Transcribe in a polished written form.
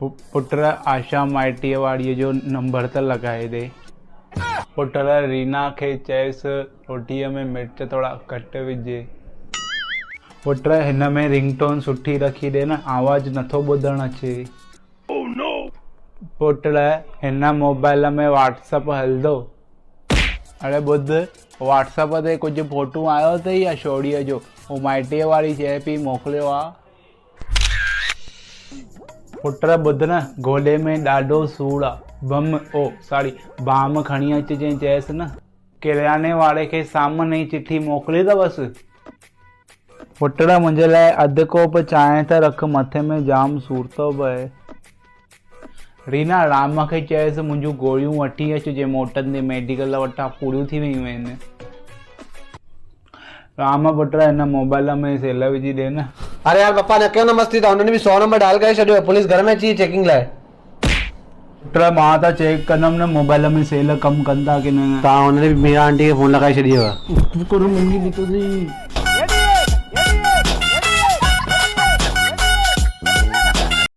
पुत्र आशा माइटीअ वारीअ जो नंबर त लॻाए ॾे। पुत्र रीना खे चएसि रोटीअ में मिर्च थोड़ा घटि विझे। पुत्र हिन में रिंगटोन सुठी रखी ॾे न, आवाज़ नथो ॿुधणु अचे। पुत्र हिन मोबाइल में व्हाट्सअप हलंदो? अरे ॿुध, व्हाट्सअप ते कुझु फोटू आयो अथई या छोड़ीअ जो, हू माइटीअ वारी चए पई मोकिलियो आहे। पुत्र ॿुध न, गोॾे में ॾाढो सूरु आहे, बाम खणी अचिजांइ, चएसि न किरयाने वारे खे सामने चिठी मोकिली अथवसि। पुत्र मुंहिंजे लाइ अधु कोप चांहि त रख, मथे में जाम सूरु थो पए। रीना राम खे चएसि मुंहिंजूं गोरियूं वठी अचिजे, मोटंदे मेडिकल वटां पूरियूं थी वियूं आहिनि। राम पुत्र हिन मोबाइल में सेल विझी ॾे न। अरे यार पप्पा ने क्यों न मस्ती था, उन्होंने भी 100 नंबर डाल करे छॾियो, पुलिस घर में अची चेकिंग लाइ। पुत्र मां त चेक कंदमि न मोबाइल में सेल कमु कंदा की न। तव्हां हुनने भी मीरा आंटी खे फोन लॻाए छॾी हुआ। मम्मी ॾिठो